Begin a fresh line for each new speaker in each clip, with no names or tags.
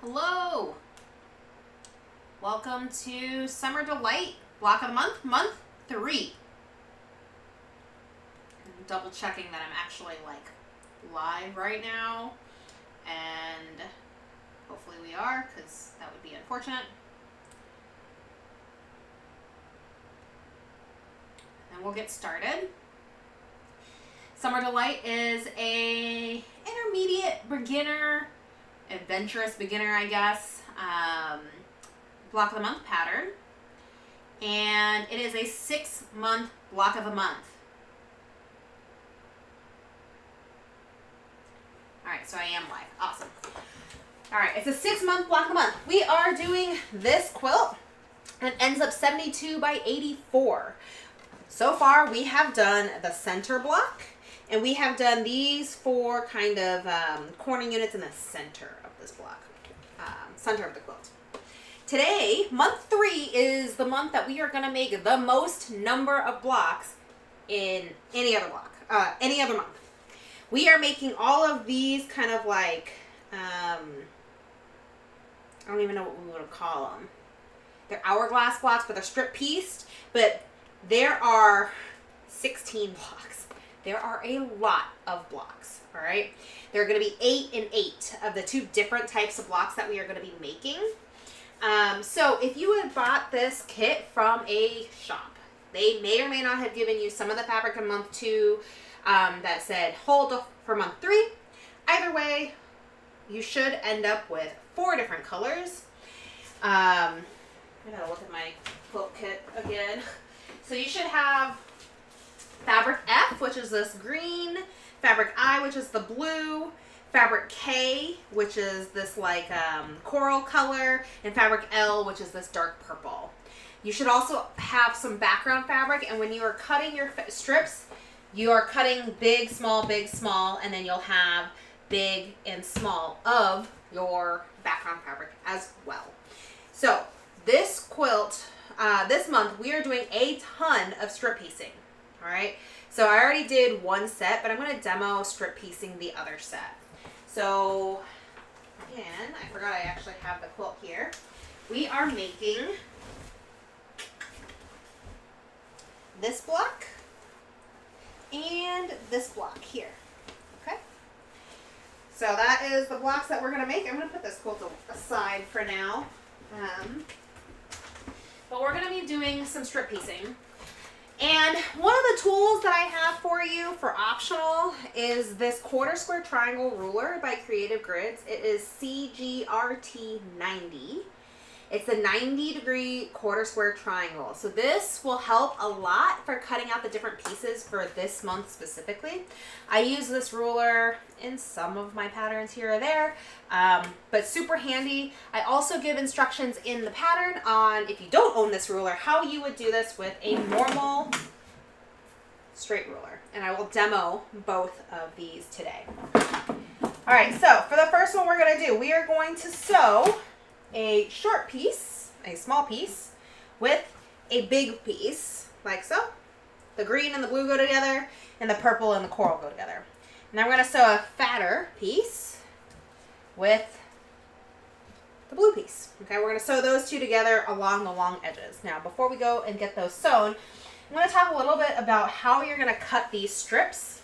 Hello! Welcome to Summer Delight, block of the month, month 3. I'm double checking that I'm actually live right now, and hopefully we are, because that would be unfortunate. And we'll get started. Summer Delight is a intermediate beginner, adventurous beginner, I guess, block of the month pattern, and it is a 6-month block of the month. Alright, so I am live. Awesome. Alright, it's a 6-month block of the month. We are doing this quilt. It ends up 72 by 84. So far, we have done the center block, and we have done these 4 kind of corner units in the center of this block, center of the quilt. Today, month 3 is the month that we are going to make the most number of blocks in any other block, any other month. We are making all of these kind of like, I don't even know what we would call them. They're hourglass blocks, but they're strip pieced, but there are 16 blocks. There are a lot of blocks, all right? There are going to be 8 and 8 of the 2 different types of blocks that we are going to be making. So if you had bought this kit from a shop, they may or may not have given you some of the fabric in month 2 that said hold for month 3. Either way, you should end up with 4 different colors. I gotta look at my quilt kit again. So you should have fabric F, which is this green, fabric I, which is the blue, fabric K, which is this like coral color, and fabric L, which is this dark purple. You should also have some background fabric, and when you are cutting your strips, you are cutting big, small, and then you'll have big and small of your background fabric as well. So this quilt, this month, we are doing a ton of strip piecing. All right, so I already did 1 set, but I'm going to demo strip piecing the other set. So, again, I forgot I actually have the quilt here. We are making this block and this block here. Okay, so that is the blocks that we're going to make. I'm going to put this quilt aside for now. But we're going to be doing some strip piecing. And one of the tools that I have for you for optional is this quarter square triangle ruler by Creative Grids. It is CGRT 90. It's a 90-degree quarter square triangle. So this will help a lot for cutting out the different pieces for this month specifically. I use this ruler in some of my patterns here or there, but super handy. I also give instructions in the pattern on, if you don't own this ruler, how you would do this with a normal straight ruler. And I will demo both of these today. All right, so for the first one we're going to do, we are going to sew a short piece, a small piece, with a big piece, like so. The green and the blue go together, and the purple and the coral go together. And I'm going to sew a fatter piece with the blue piece. Okay, we're going to sew those 2 together along the long edges. Now, before we go and get those sewn, I'm going to talk a little bit about how you're going to cut these strips.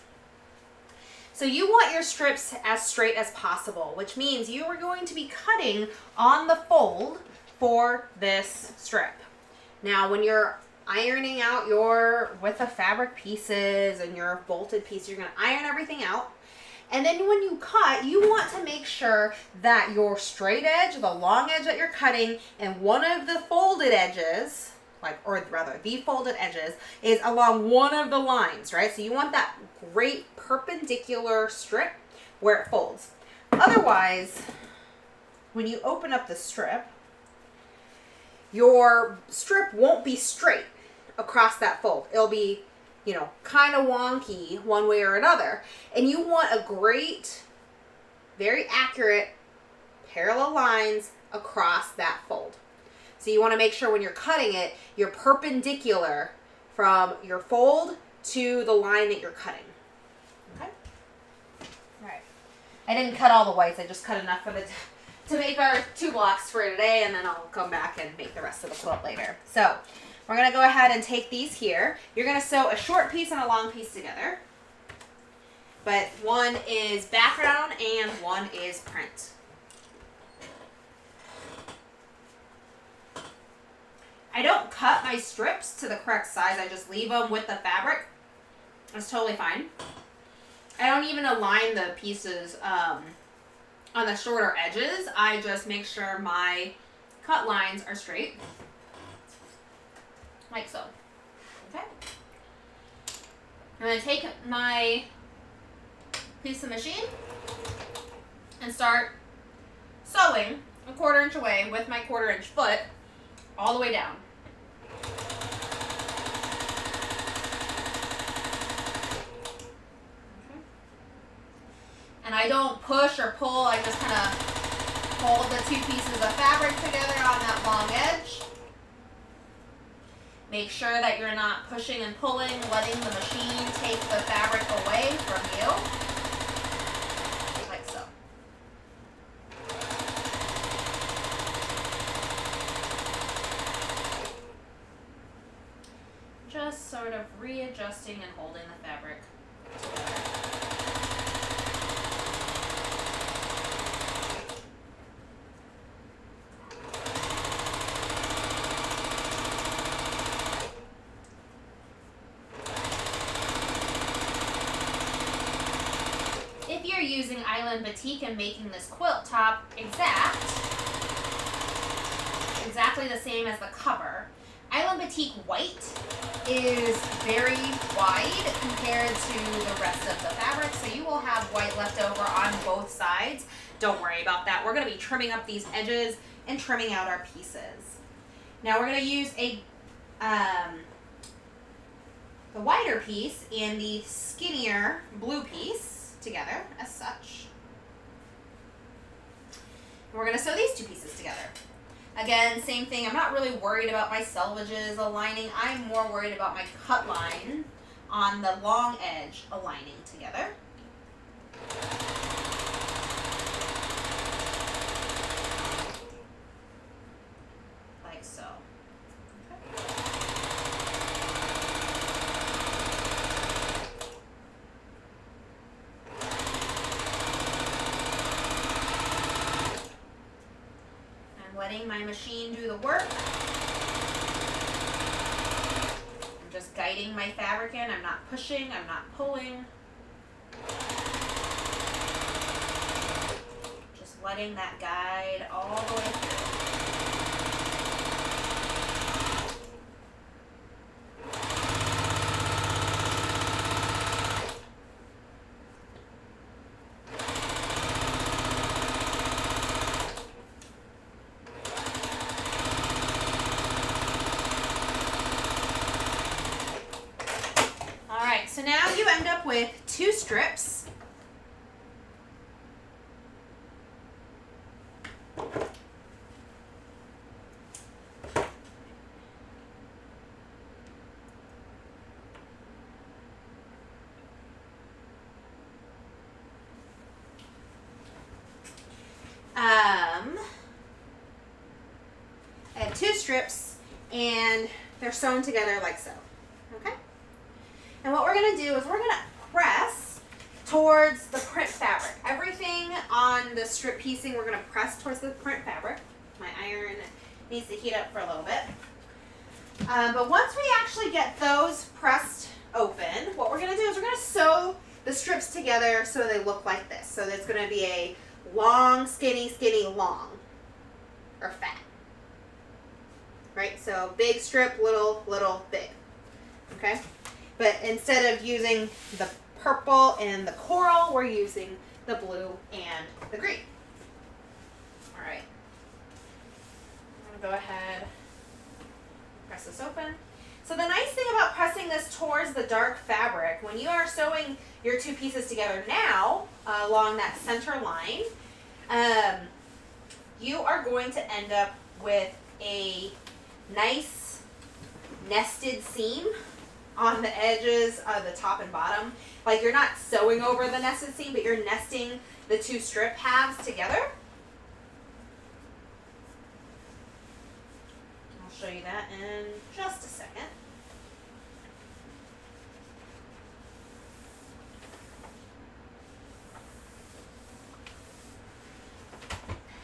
So you want your strips as straight as possible, which means you are going to be cutting on the fold for this strip. Now, when you're ironing out your width of fabric pieces and your bolted piece, you're going to iron everything out. And then when you cut, you want to make sure that your straight edge, the long edge that you're cutting, and one of the folded edges, or rather the folded edges, is along one of the lines, right? So you want that great perpendicular strip where it folds. Otherwise, when you open up the strip, your strip won't be straight across that fold. It'll be, kind of wonky one way or another. And you want a great, very accurate parallel lines across that fold. So you want to make sure when you're cutting it, you're perpendicular from your fold to the line that you're cutting. Okay? All right. I didn't cut all the whites. I just cut enough for the to make our 2 blocks for today, and then I'll come back and make the rest of the quilt later. So we're going to go ahead and take these here. You're going to sew a short piece and a long piece together. But one is background and one is print. I don't cut my strips to the correct size. I just leave them with the fabric. That's totally fine. I don't even align the pieces on the shorter edges. I just make sure my cut lines are straight. Like so. Okay. I'm going to take my piece of machine and start sewing a 1/4 inch away with my 1/4 inch foot all the way down. Okay. And I don't push or pull, I just kind of hold the 2 pieces of fabric together on that long edge. Make sure that you're not pushing and pulling, letting the machine take the fabric away from you. Like so. Just sort of readjusting and holding the fabric together. If you're using Island Batik and making this quilt top exactly the same as the cover, Island Batik white is very wide compared to the rest of the fabric, so you will have white left over on both sides. Don't worry about that. We're going to be trimming up these edges and trimming out our pieces. Now we're going to use the wider piece and the skinnier blue piece together as such. And we're going to sew these 2 pieces together. Again, same thing. I'm not really worried about my selvages aligning. I'm more worried about my cut line on the long edge aligning together. Like so. Okay. Letting my machine do the work. I'm just guiding my fabric in. I'm not pushing, I'm not pulling. Just letting that guide all the way through. So now you end up with 2 strips. I have 2 strips and they're sewn together like so. Okay? And what we're going to do is we're going to press towards the print fabric. Everything on the strip piecing, we're going to press towards the print fabric. My iron needs to heat up for a little bit. But once we actually get those pressed open, what we're going to do is we're going to sew the strips together so they look like this. So there's going to be a long, skinny, skinny, long, or fat. Right? So big strip, little, little, big. Okay? But instead of using the purple and the coral, we're using the blue and the green. All right. I'm going to go ahead, press this open. So the nice thing about pressing this towards the dark fabric, when you are sewing your 2 pieces together now along that center line, you are going to end up with a nice nested seam on the edges of the top and bottom. Like you're not sewing over the nested seam, but you're nesting the 2 strip halves together. show you that in just a second.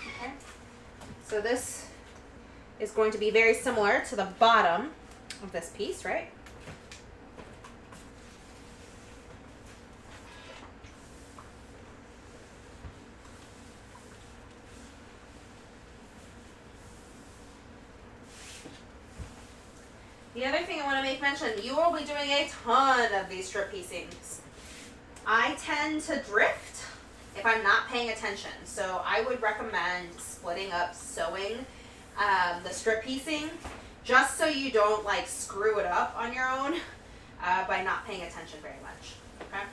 Okay. So this is going to be very similar to the bottom of this piece, right? The other thing I want to make mention, you will be doing a ton of these strip piecings. I tend to drift if I'm not paying attention, so I would recommend splitting up sewing the strip piecing just so you don't like screw it up on your own by not paying attention very much. Okay.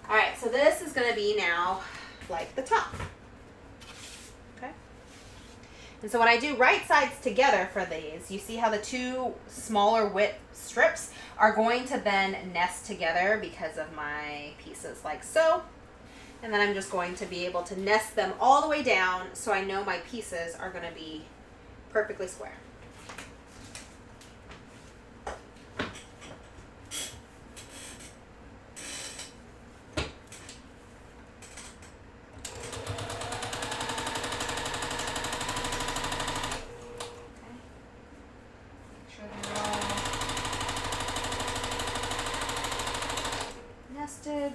All right, so this is going to be now like the top. Okay. And so when I do right sides together for these, you see how the two smaller width strips are going to then nest together because of my pieces like so. And then I'm just going to be able to nest them all the way down so I know my pieces are going to be perfectly square.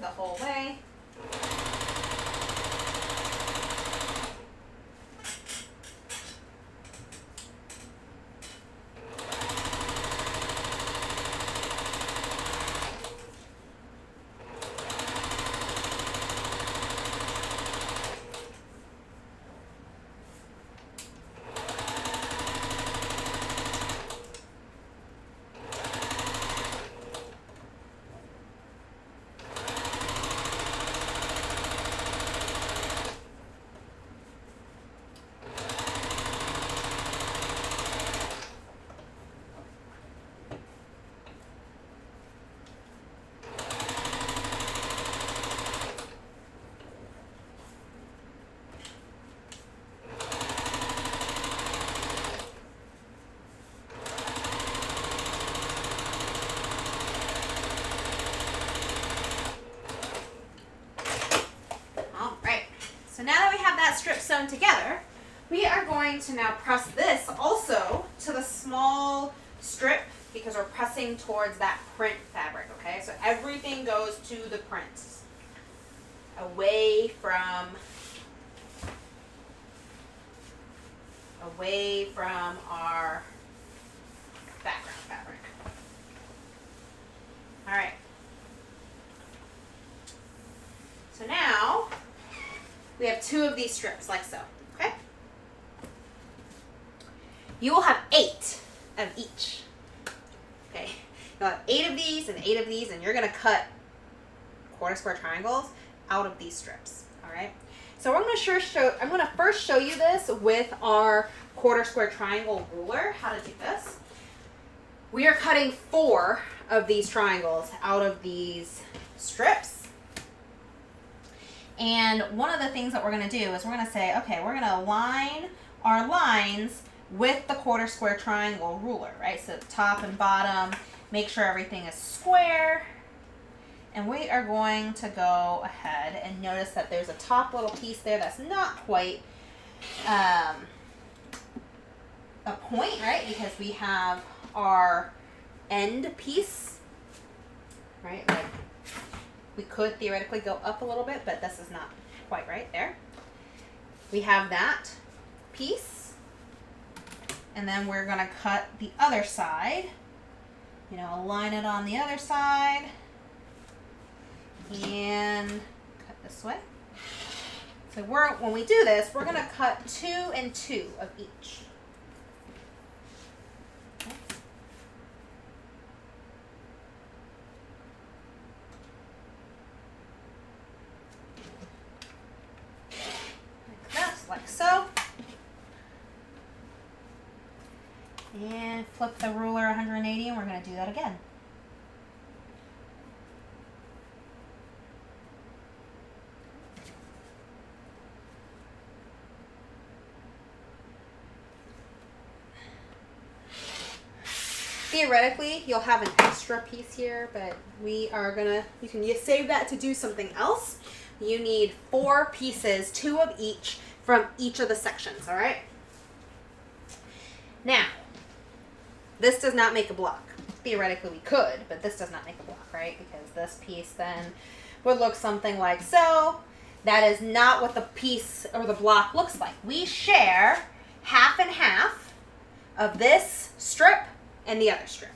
The whole way. So now that we have that strip sewn together, we are going to now press this also to the small strip because we're pressing towards that print fabric, okay? So everything goes to the prints, away from our background fabric. All right. So now we have 2 of these strips like so, okay? You will have 8 of each, okay? You'll have 8 of these and 8 of these, and you're gonna cut quarter square triangles out of these strips, all right? So I'm gonna first show you this with our quarter square triangle ruler, how to do this. We are cutting 4 of these triangles out of these strips. And one of the things that we're going to do is we're going to say, okay, we're going to align our lines with the quarter square triangle ruler, right? So top and bottom, make sure everything is square. And we are going to go ahead and notice that there's a top little piece there that's not quite a point, right? Because we have our end piece, right? Like, we could theoretically go up a little bit, but this is not quite right there. We have that piece, and then we're going to cut the other side, you know, align it on the other side, and cut this way. So when we do this, we're going to cut 2 and 2 of each. Like so. And flip the ruler 180, and we're going to do that again. Theoretically, you'll have an extra piece here, but you can save that to do something else. You need 4 pieces, 2 of each from each of the sections, all right? Now, this does not make a block. Theoretically, we could, but this does not make a block, right? Because this piece then would look something like so. That is not what the piece or the block looks like. We share half and half of this strip and the other strip,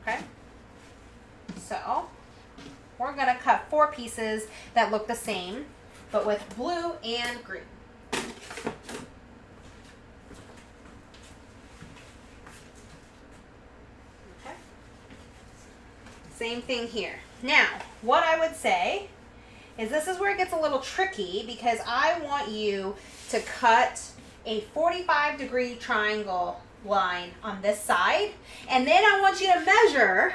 okay? So we're gonna cut 4 pieces that look the same, but with blue and green. Okay. Same thing here. Now, what I would say is this is where it gets a little tricky because I want you to cut a 45-degree triangle line on this side, and then I want you to measure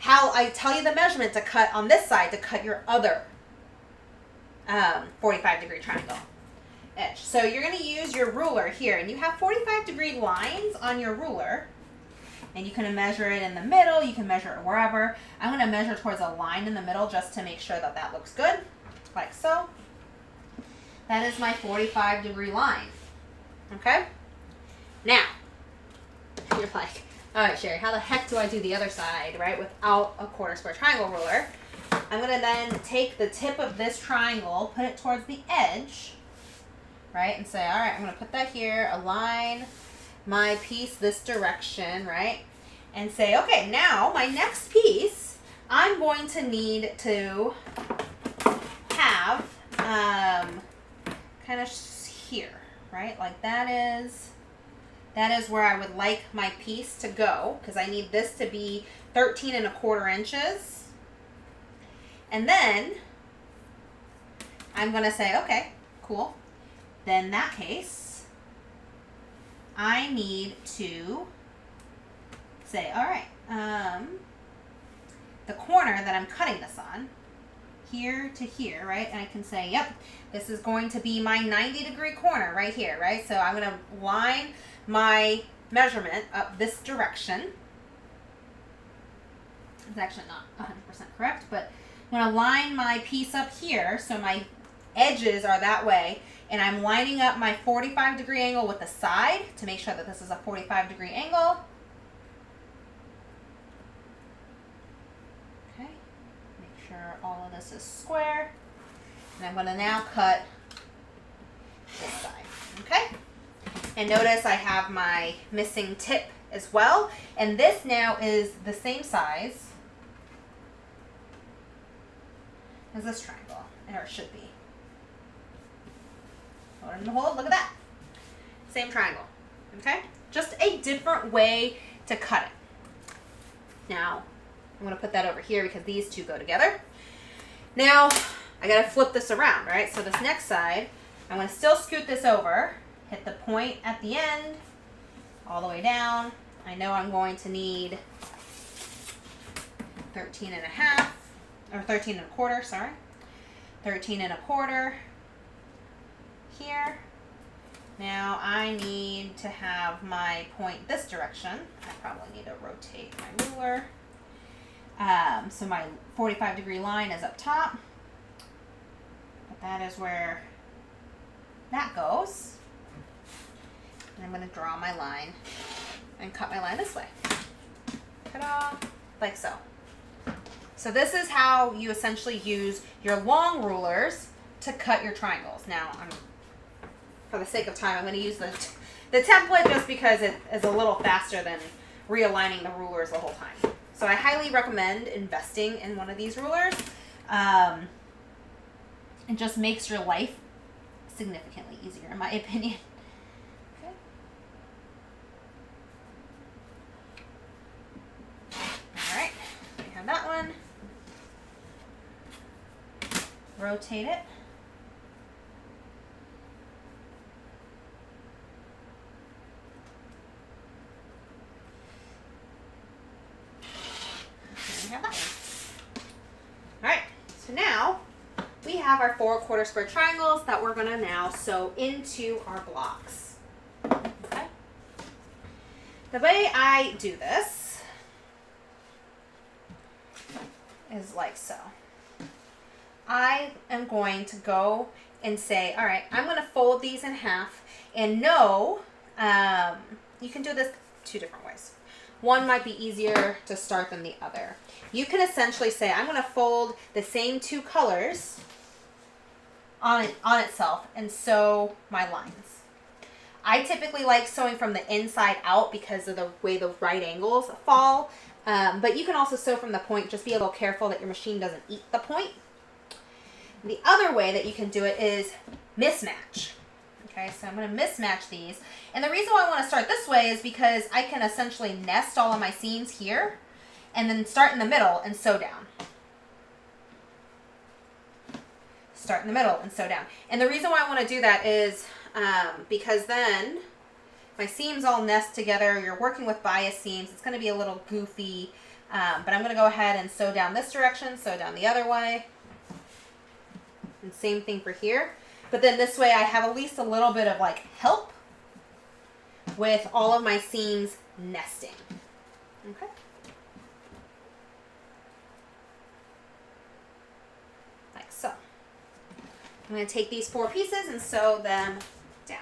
how I tell you the measurement to cut on this side to cut your other 45-degree triangle edge. So you're going to use your ruler here, and you have 45-degree lines on your ruler, and you can measure it in the middle, you can measure it wherever. I'm going to measure towards a line in the middle just to make sure that that looks good, like so. That is my 45-degree line, okay? Now, you're like, all right, Sherry, how the heck do I do the other side, right, without a quarter square triangle ruler? I'm going to then take the tip of this triangle, put it towards the edge, right, and say, all right, I'm going to put that here, align my piece this direction, right, and say, okay, now my next piece, I'm going to need to have kind of here, right, like that is where I would like my piece to go, because I need this to be 13¼ inches. And then I'm going to say, okay, cool. Then in that case, I need to say, all right, the corner that I'm cutting this on, here to here, right? And I can say, yep, this is going to be my 90-degree corner right here, right? So I'm going to line my measurement up this direction. It's actually not 100% correct, but I'm going to line my piece up here so my edges are that way, and I'm lining up my 45-degree angle with the side to make sure that this is a 45-degree angle. Okay, make sure all of this is square, and I'm going to now cut this side, okay? And notice I have my missing tip as well. And this now is the same size as this triangle, or it should be. Hold it in the hold, look at that. Same triangle, okay? Just a different way to cut it. Now, I'm gonna put that over here because these two go together. Now, I gotta flip this around, right? So this next side, I'm gonna still scoot this over, hit the point at the end, all the way down. I know I'm going to need 13½ or 13¼ sorry. 13¼ here. Now I need to have my point this direction. I probably need to rotate my ruler. So my 45-degree line is up top. But that is where that goes. And I'm going to draw my line and cut my line this way. Ta-da! Like so. So this is how you essentially use your long rulers to cut your triangles. Now, for the sake of time, I'm going to use the template just because it is a little faster than realigning the rulers the whole time. So I highly recommend investing in one of these rulers. It just makes your life significantly easier, in my opinion. Okay. All right, we have that one. Rotate it. And we have that one. All right, so now we have our 4 quarter square triangles that we're gonna now sew into our blocks. Okay. The way I do this is like so. I am going to go and say, all right, I'm going to fold these in half, and no, you can do this two different ways. One might be easier to start than the other. You can essentially say, I'm going to fold the same two colors on itself and sew my lines. I typically like sewing from the inside out because of the way the right angles fall, but you can also sew from the point. Just be a little careful that your machine doesn't eat the point. The other way that you can do it is mismatch. Okay, so I'm going to mismatch these. And the reason why I want to start this way is because I can essentially nest all of my seams here and then start in the middle and sew down. Start in the middle and sew down. And the reason why I want to do that is because then my seams all nest together. You're working with bias seams. It's going to be a little goofy, but I'm going to go ahead and sew down this direction, sew down the other way. And same thing for here. But then this way I have at least a little bit of like help with all of my seams nesting. Okay. Like so. I'm going to take these 4 pieces and sew them down.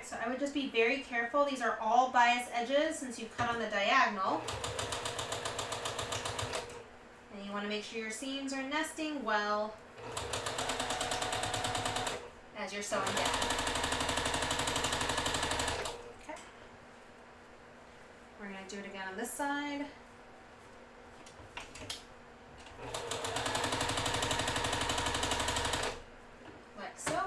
So I would just be very careful. These are all bias edges since you cut on the diagonal. And you want to make sure your seams are nesting well as you're sewing down. Okay. We're going to do it again on this side. Like so.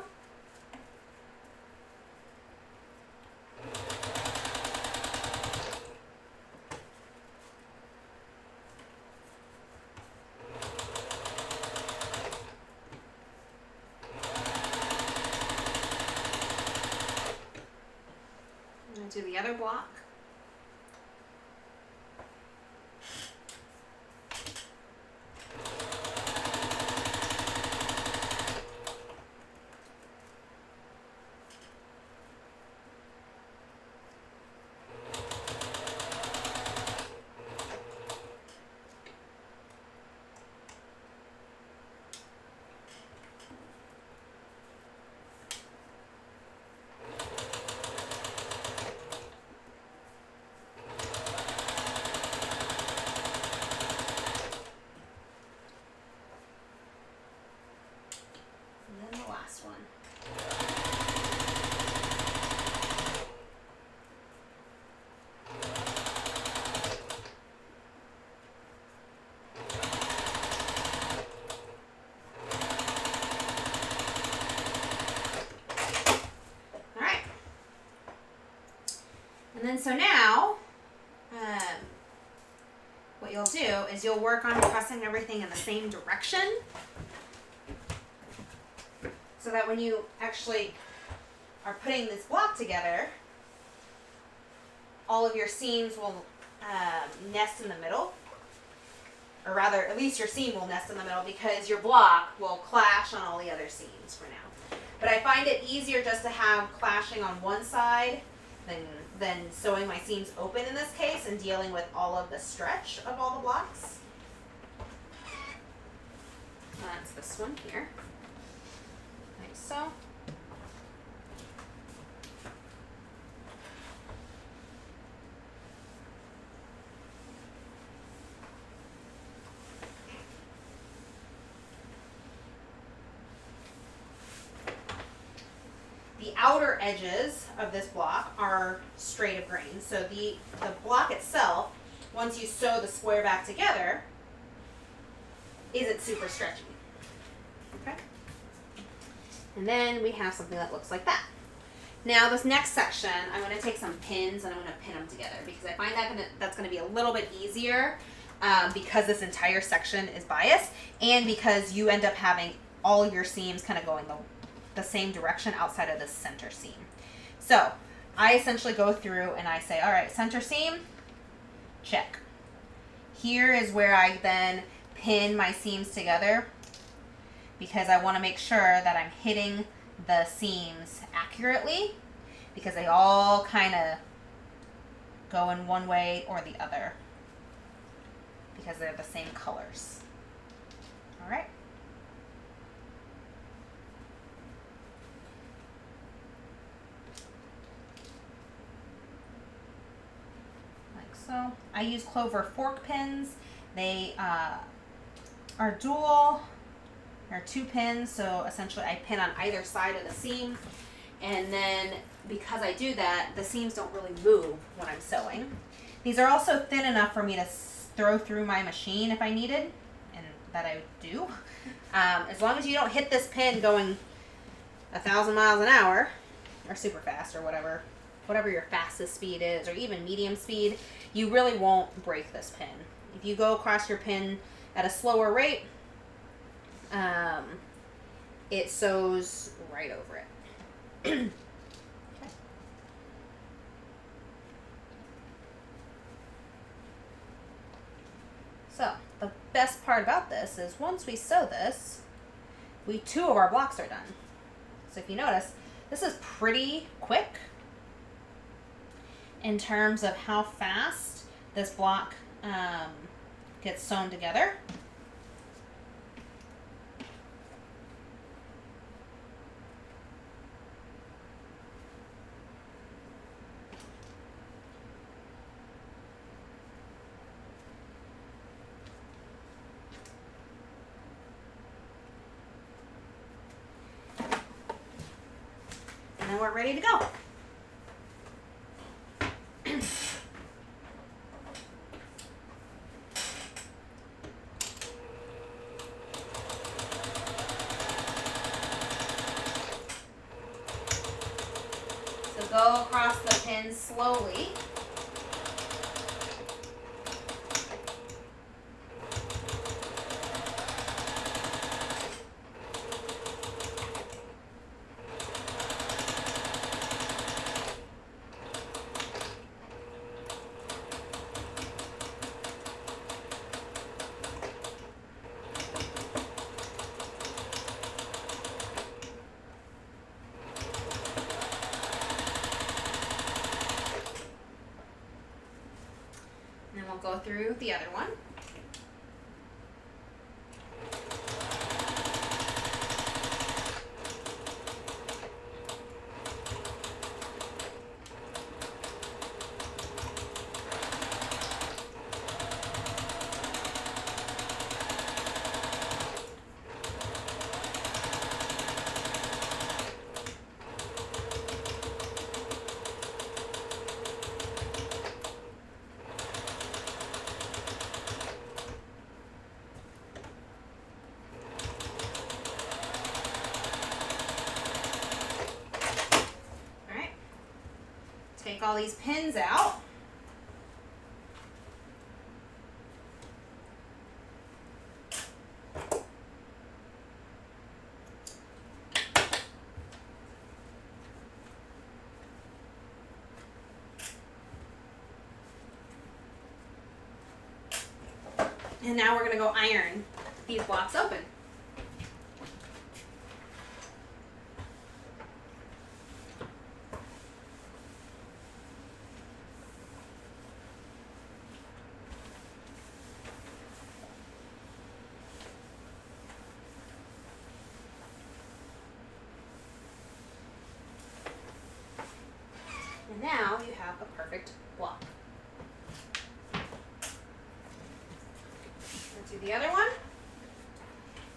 Do the other block. And then so now, what you'll do is you'll work on pressing everything in the same direction so that when you actually are putting this block together, all of your seams will nest in the middle. Or rather, at least your seam will nest in the middle because your block will clash on all the other seams for now. But I find it easier just to have clashing on one side than sewing my seams open in this case and dealing with all of the stretch of all the blocks. That's this one here. Like so. The outer edges of this block are straight of grain. So the block itself, once you sew the square back together, isn't super stretchy. Okay? And then we have something that looks like that. Now this next section, I'm going to take some pins and I'm going to pin them together because I find that's going to be a little bit easier because this entire section is bias and because you end up having all of your seams kind of going the same direction outside of the center seam. So I essentially go through and I say, all right, center seam, check. Here is where I then pin my seams together, because I want to make sure that I'm hitting the seams accurately, because they all kind of go in one way or the other because they're the same colors. All right. Like so. I use Clover fork pins. They are dual. There are 2 pins, so essentially I pin on either side of the seam, and then because I do that, the seams don't really move when I'm sewing. These are also thin enough for me to throw through my machine if I needed, and that I do. As long as you don't hit this pin going 1,000 miles an hour, or super fast, or whatever your fastest speed is, or even medium speed, you really won't break this pin. If you go across your pin at a slower rate, it sews right over it. Okay. So the best part about this is once we sew this, 2 of our blocks are done. So if you notice, this is pretty quick in terms of how fast this block gets sewn together. And then we're ready to go. So go across the pin slowly. And then we'll go through the other one. Take all these pins out. And now we're going to go iron these blocks open. And now you have a perfect block. Let's do the other one.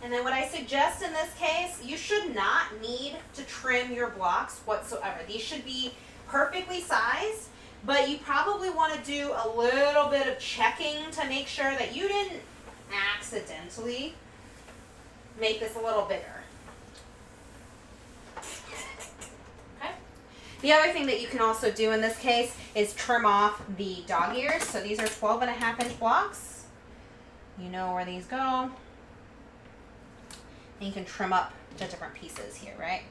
And then what I suggest in this case, you should not need to trim your blocks whatsoever. These should be perfectly sized, but you probably want to do a little bit of checking to make sure that you didn't accidentally make this a little bigger. The other thing that you can also do in this case is trim off the dog ears. So these are 12.5-inch blocks. You know where these go. And you can trim up the different pieces here, right?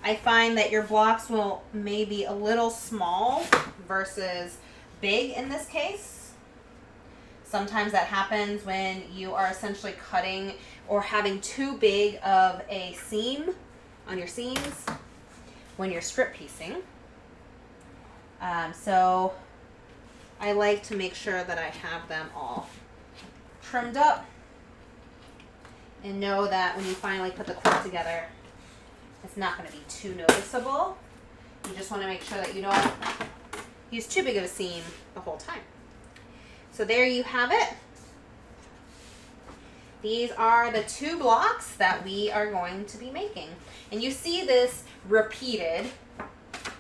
I find that your blocks will maybe a little small versus big in this case. Sometimes that happens when you are essentially cutting or having too big of a seam on your seams when you're strip piecing. So I like to make sure that I have them all trimmed up and know that when you finally put the quilt together, it's not going to be too noticeable. You just want to make sure that you don't use too big of a seam the whole time. So there you have it. These are the 2 blocks that we are going to be making. And you see this repeated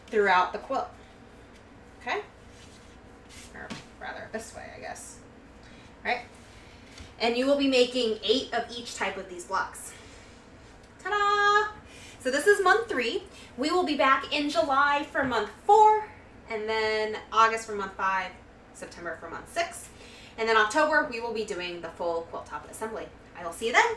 throughout the quilt. Okay? Or rather, this way, I guess. All right? And you will be making 8 of each type of these blocks. Ta-da! So this is month 3. We will be back in July for month 4, and then August for month 5, September for month 6. And then October, we will be doing the full quilt top assembly. I will see you then.